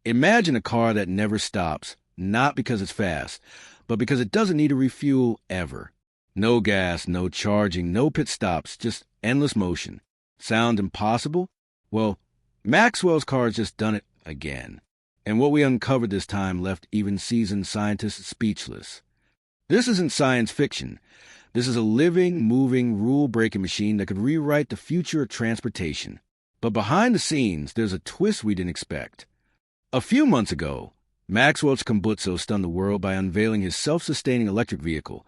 Imagine a car that never stops, not because it's fast, but because it doesn't need to refuel ever. No gas, no charging, no pit stops, just endless motion. Sound impossible? Well, Maxwell's car has just done it again. And what we uncovered this time left even seasoned scientists speechless. This isn't science fiction. This is a living, moving, rule-breaking machine that could rewrite the future of transportation. But behind the scenes, there's a twist we didn't expect. A few months ago, Maxwell's Kombutso stunned the world by unveiling his self-sustaining electric vehicle,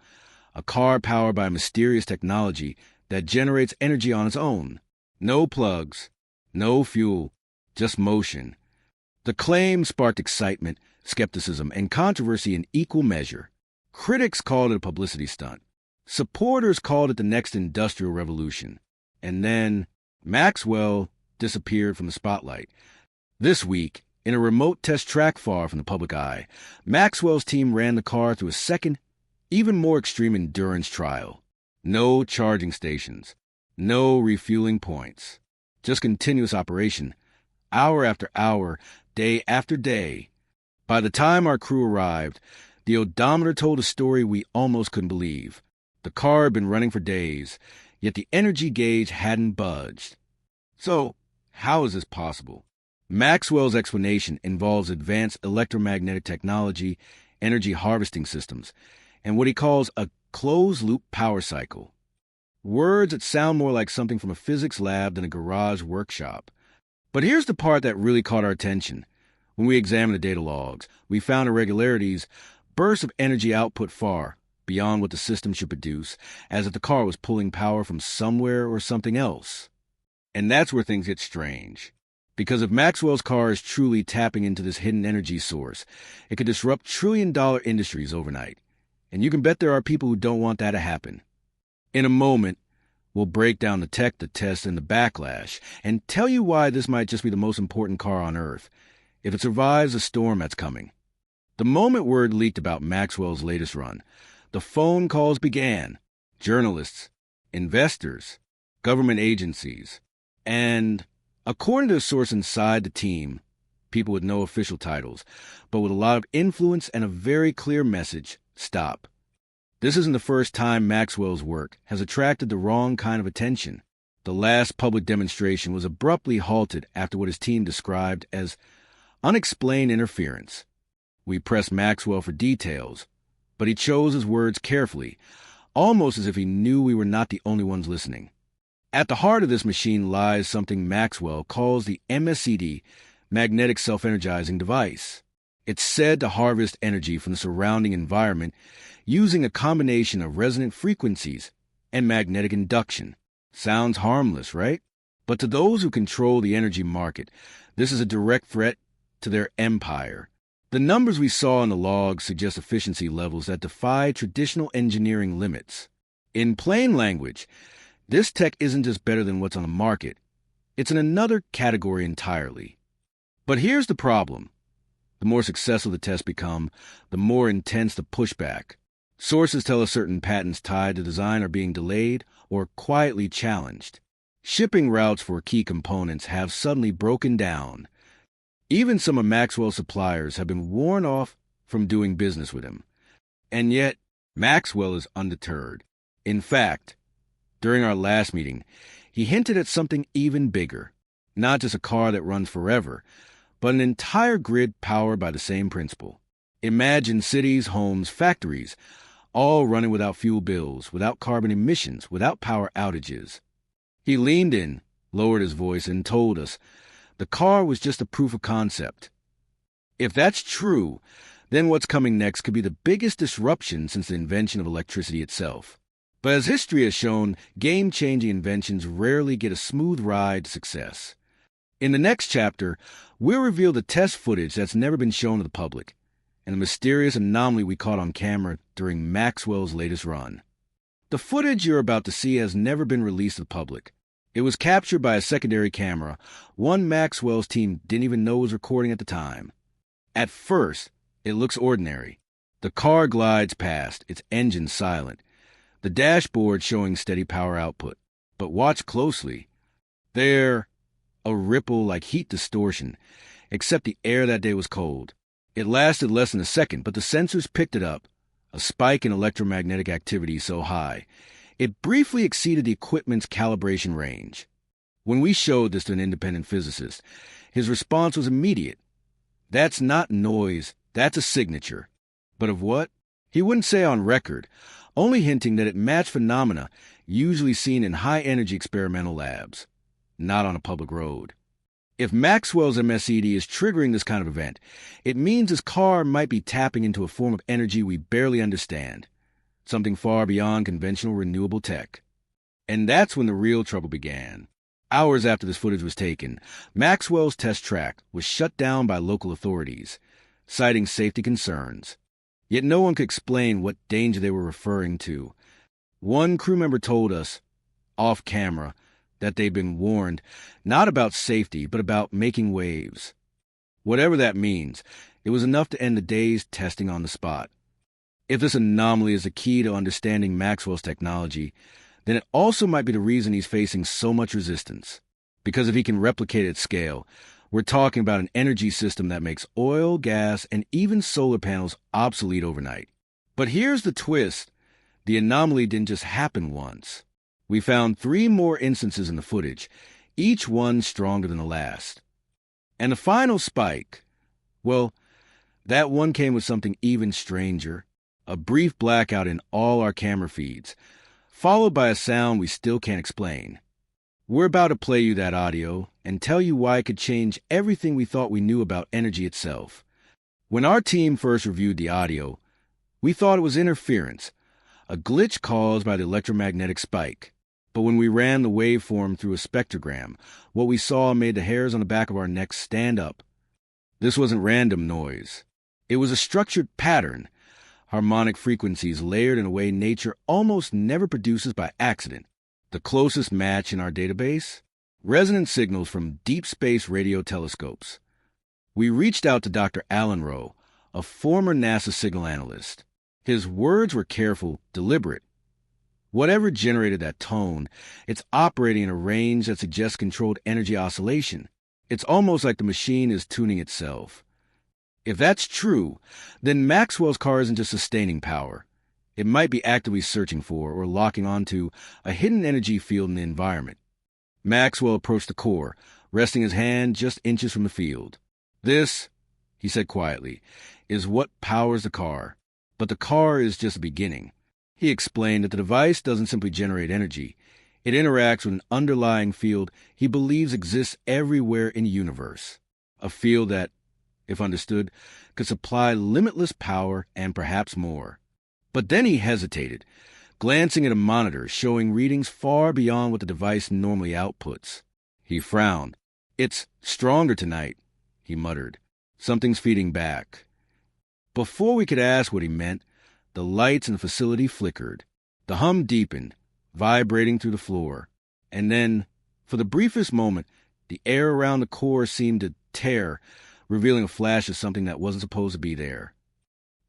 a car powered by mysterious technology that generates energy on its own. No plugs, no fuel, just motion. The claim sparked excitement, skepticism, and controversy in equal measure. Critics called it a publicity stunt. Supporters called it the next industrial revolution. And then Maxwell disappeared from the spotlight. This week, in a remote test track far from the public eye, Maxwell's team ran the car through a second, even more extreme endurance trial. No charging stations, no refueling points, just continuous operation, hour after hour, day after day. By the time our crew arrived, the odometer told a story we almost couldn't believe. The car had been running for days, yet the energy gauge hadn't budged. So, how is this possible? Maxwell's explanation involves advanced electromagnetic technology, energy harvesting systems, and what he calls a closed-loop power cycle. Words that sound more like something from a physics lab than a garage workshop. But here's the part that really caught our attention. When we examined the data logs, we found irregularities, bursts of energy output far beyond what the system should produce, as if the car was pulling power from somewhere or something else. And that's where things get strange. Because if Maxwell's car is truly tapping into this hidden energy source, it could disrupt trillion-dollar industries overnight. And you can bet there are people who don't want that to happen. In a moment, we'll break down the tech, the test, and the backlash, and tell you why this might just be the most important car on Earth, if it survives the storm that's coming. The moment word leaked about Maxwell's latest run, the phone calls began. Journalists, investors, government agencies, and, according to a source inside the team, people with no official titles, but with a lot of influence and a very clear message: stop. This isn't the first time Maxwell's work has attracted the wrong kind of attention. The last public demonstration was abruptly halted after what his team described as unexplained interference. We pressed Maxwell for details, but he chose his words carefully, almost as if he knew we were not the only ones listening. At the heart of this machine lies something Maxwell calls the MSED, magnetic self-energizing device. It's said to harvest energy from the surrounding environment using a combination of resonant frequencies and magnetic induction. Sounds harmless, right? But to those who control the energy market, this is a direct threat to their empire. The numbers we saw in the logs suggest efficiency levels that defy traditional engineering limits. In plain language, this tech isn't just better than what's on the market. It's in another category entirely. But here's the problem. The more successful the tests become, the more intense the pushback. Sources tell us certain patents tied to design are being delayed or quietly challenged. Shipping routes for key components have suddenly broken down. Even some of Maxwell's suppliers have been warned off from doing business with him. And yet, Maxwell is undeterred. In fact, during our last meeting, he hinted at something even bigger. Not just a car that runs forever, but an entire grid powered by the same principle. Imagine cities, homes, factories, all running without fuel bills, without carbon emissions, without power outages. He leaned in, lowered his voice, and told us the car was just a proof of concept. If that's true, then what's coming next could be the biggest disruption since the invention of electricity itself. But as history has shown, game-changing inventions rarely get a smooth ride to success. In the next chapter, we'll reveal the test footage that's never been shown to the public, and the mysterious anomaly we caught on camera during Maxwell's latest run. The footage you're about to see has never been released to the public. It was captured by a secondary camera, one Maxwell's team didn't even know was recording at the time. At first, it looks ordinary. The car glides past, its engine silent, the dashboard showing steady power output. But watch closely. There, a ripple like heat distortion. except the air that day was cold. It lasted less than a second, but the sensors picked it up, a spike in electromagnetic activity so high, it briefly exceeded the equipment's calibration range. When we showed this to an independent physicist, his response was immediate. That's not noise, that's a signature. But of what? He wouldn't say on record, only hinting that it matched phenomena usually seen in high-energy experimental labs, not on a public road. If Maxwell's MSED is triggering this kind of event, it means his car might be tapping into a form of energy we barely understand, something far beyond conventional renewable tech. And that's when the real trouble began. Hours after this footage was taken, Maxwell's test track was shut down by local authorities, citing safety concerns. Yet no one could explain what danger they were referring to. One crew member told us, off camera, that they'd been warned not about safety, but about making waves. Whatever that means, it was enough to end the day's testing on the spot. If this anomaly is the key to understanding Maxwell's technology, then it also might be the reason he's facing so much resistance. Because if he can replicate it at scale, we're talking about an energy system that makes oil, gas, and even solar panels obsolete overnight. But here's the twist. The anomaly didn't just happen once. We found 3 more instances in the footage, each one stronger than the last. And the final spike, well, that one came with something even stranger, a brief blackout in all our camera feeds, followed by a sound we still can't explain. We're about to play you that audio and tell you why it could change everything we thought we knew about energy itself. When our team first reviewed the audio, we thought it was interference, a glitch caused by the electromagnetic spike. But when we ran the waveform through a spectrogram, what we saw made the hairs on the back of our necks stand up. This wasn't random noise. It was a structured pattern, harmonic frequencies layered in a way nature almost never produces by accident. The closest match in our database? Resonant signals from deep space radio telescopes. We reached out to Dr. Alan Rowe, a former NASA signal analyst. His words were careful, deliberate. Whatever generated that tone, it's operating in a range that suggests controlled energy oscillation. It's almost like the machine is tuning itself. If that's true, then Maxwell's car isn't just sustaining power. It might be actively searching for or locking onto a hidden energy field in the environment. Maxwell approached the core, resting his hand just inches from the field. This, he said quietly, is what powers the car. But the car is just the beginning. He explained that the device doesn't simply generate energy. It interacts with an underlying field he believes exists everywhere in the universe. A field that, if understood, could supply limitless power and perhaps more. But then he hesitated, glancing at a monitor showing readings far beyond what the device normally outputs. He frowned. "It's stronger tonight," he muttered. "Something's feeding back." Before we could ask what he meant, the lights in the facility flickered. The hum deepened, vibrating through the floor. And then, for the briefest moment, the air around the core seemed to tear, revealing a flash of something that wasn't supposed to be there.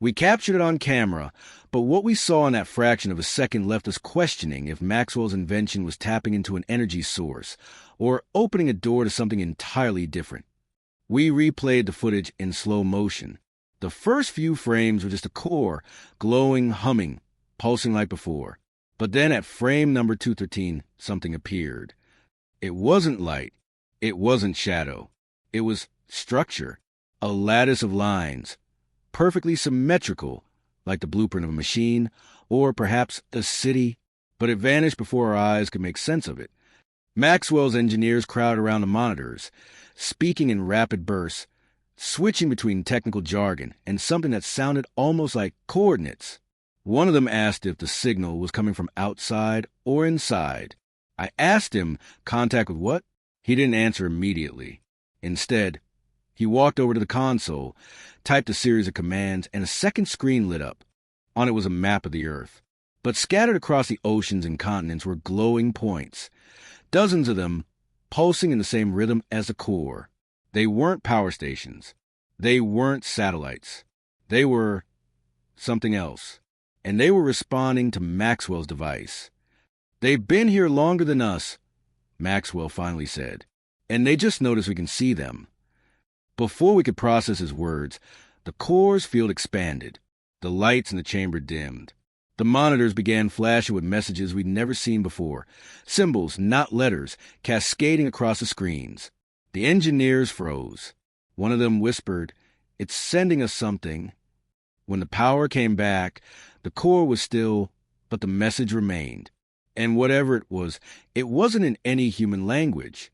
We captured it on camera, but what we saw in that fraction of a second left us questioning if Maxwell's invention was tapping into an energy source or opening a door to something entirely different. We replayed the footage in slow motion. The first few frames were just a core, glowing, humming, pulsing like before. But then at frame number 213, something appeared. It wasn't light. It wasn't shadow. It was structure, a lattice of lines, perfectly symmetrical, like the blueprint of a machine, or perhaps a city. But it vanished before our eyes could make sense of it. Maxwell's engineers crowded around the monitors, speaking in rapid bursts, switching between technical jargon and something that sounded almost like coordinates. One of them asked if the signal was coming from outside or inside. I asked him, contact with what? He didn't answer immediately. Instead, he walked over to the console, typed a series of commands, and a second screen lit up. On it was a map of the Earth. But scattered across the oceans and continents were glowing points, dozens of them pulsing in the same rhythm as the core. They weren't power stations. They weren't satellites. They were something else. And they were responding to Maxwell's device. "They've been here longer than us," Maxwell finally said. "And they just noticed we can see them." Before we could process his words, the core's field expanded. The lights in the chamber dimmed. The monitors began flashing with messages we'd never seen before. Symbols, not letters, cascading across the screens. The engineers froze. One of them whispered, "It's sending us something." When the power came back, the core was still, but the message remained. And whatever it wasn't in any human language.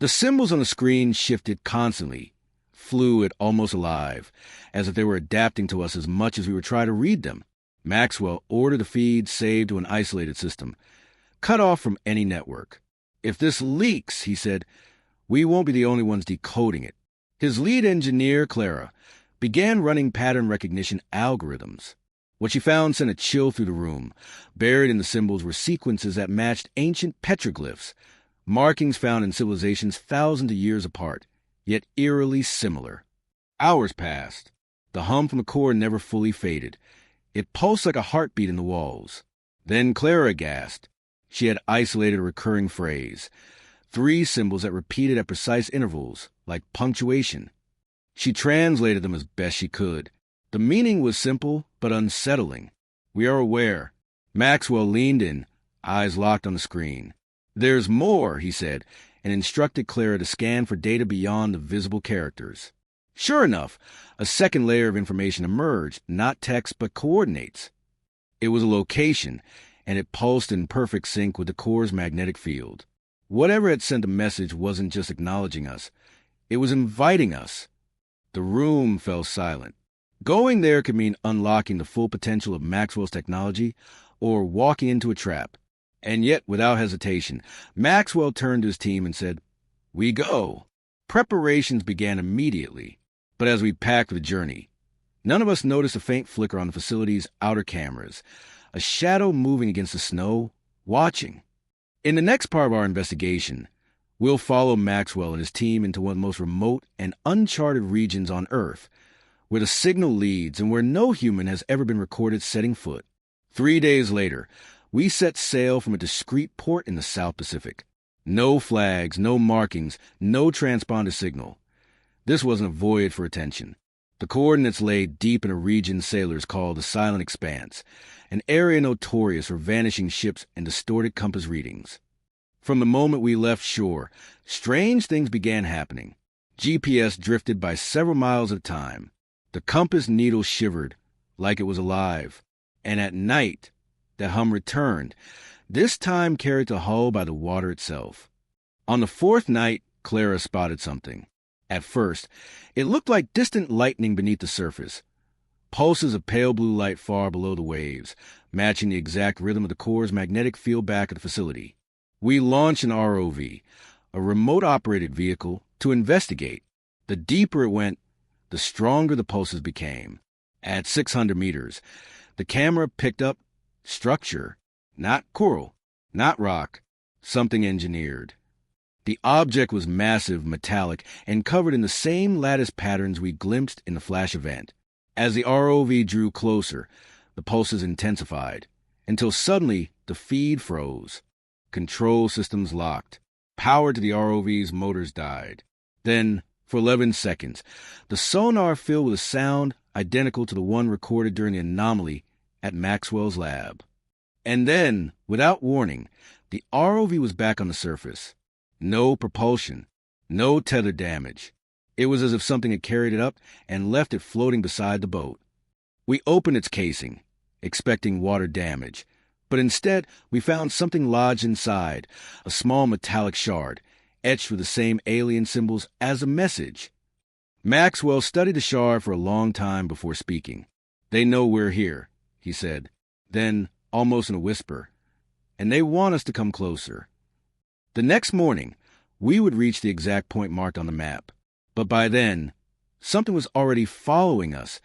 The symbols on the screen shifted constantly, fluid, almost alive, as if they were adapting to us as much as we were trying to read them. Maxwell ordered the feed saved to an isolated system, cut off from any network. "If this leaks," he said, "we won't be the only ones decoding it." His lead engineer, Clara, began running pattern recognition algorithms. What she found sent a chill through the room. Buried in the symbols were sequences that matched ancient petroglyphs, markings found in civilizations thousands of years apart, yet eerily similar. Hours passed. The hum from the core never fully faded. It pulsed like a heartbeat in the walls. Then Clara gasped. She had isolated a recurring phrase. 3 symbols that repeated at precise intervals, like punctuation. She translated them as best she could. The meaning was simple, but unsettling. "We are aware." Maxwell leaned in, eyes locked on the screen. "There's more," he said, and instructed Clara to scan for data beyond the visible characters. Sure enough, a second layer of information emerged, not text but coordinates. It was a location, and it pulsed in perfect sync with the core's magnetic field. Whatever had sent the message wasn't just acknowledging us. It was inviting us. The room fell silent. Going there could mean unlocking the full potential of Maxwell's technology or walking into a trap. And yet, without hesitation, Maxwell turned to his team and said, "We go." Preparations began immediately. But as we packed for the journey, none of us noticed a faint flicker on the facility's outer cameras, a shadow moving against the snow, watching. In the next part of our investigation, we'll follow Maxwell and his team into one of the most remote and uncharted regions on Earth, where the signal leads and where no human has ever been recorded setting foot. 3 days later, we set sail from a discreet port in the South Pacific. No flags, no markings, no transponder signal. This wasn't a voyage for attention. The coordinates lay deep in a region sailors call the Silent Expanse, an area notorious for vanishing ships and distorted compass readings. From the moment we left shore, strange things began happening. GPS drifted by several miles at a time. The compass needle shivered like it was alive. And at night, the hum returned, this time carried to Hull by the water itself. On the 4th night, Clara spotted something. At first, it looked like distant lightning beneath the surface. Pulses of pale blue light far below the waves, matching the exact rhythm of the core's magnetic field back at the facility. We launched an ROV, a remote-operated vehicle, to investigate. The deeper it went, the stronger the pulses became. At 600 meters, the camera picked up structure, not coral, not rock, something engineered. The object was massive, metallic, and covered in the same lattice patterns we glimpsed in the flash event. As the ROV drew closer, the pulses intensified, until suddenly the feed froze. Control systems locked. Power to the ROV's motors died. Then, for 11 seconds, the sonar filled with a sound identical to the one recorded during the anomaly at Maxwell's lab. And then, without warning, the ROV was back on the surface. No propulsion, no tether damage. It was as if something had carried it up and left it floating beside the boat. We opened its casing, expecting water damage, but instead we found something lodged inside, a small metallic shard, etched with the same alien symbols as a message. Maxwell studied the shard for a long time before speaking. "They know we're here," he said. Then, almost in a whisper, "and they want us to come closer." The next morning, we would reach the exact point marked on the map. But by then, something was already following us,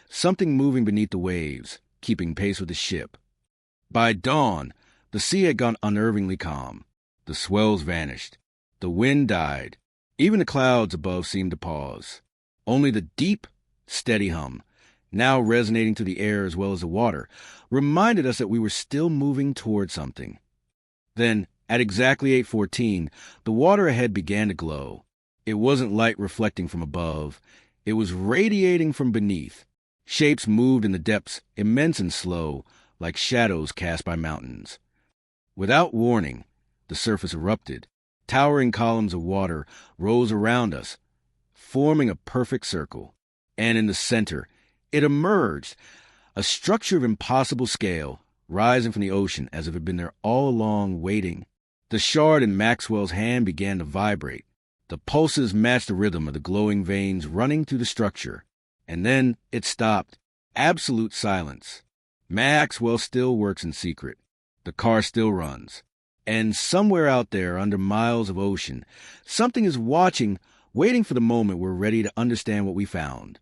something moving beneath the waves, keeping pace with the ship. By dawn, the sea had gone unnervingly calm. The swells vanished. The wind died. Even the clouds above seemed to pause. Only the deep, steady hum, now resonating through the air as well as the water, reminded us that we were still moving toward something. Then, at exactly 8:14, the water ahead began to glow. It wasn't light reflecting from above. It was radiating from beneath. Shapes moved in the depths, immense and slow, like shadows cast by mountains. Without warning, the surface erupted. Towering columns of water rose around us, forming a perfect circle. And in the center, it emerged, a structure of impossible scale, rising from the ocean as if it had been there all along, waiting. The shard in Maxwell's hand began to vibrate. The pulses matched the rhythm of the glowing veins running through the structure. And then it stopped. Absolute silence. Maxwell still works in secret. The car still runs. And somewhere out there, under miles of ocean, something is watching, waiting for the moment we're ready to understand what we found.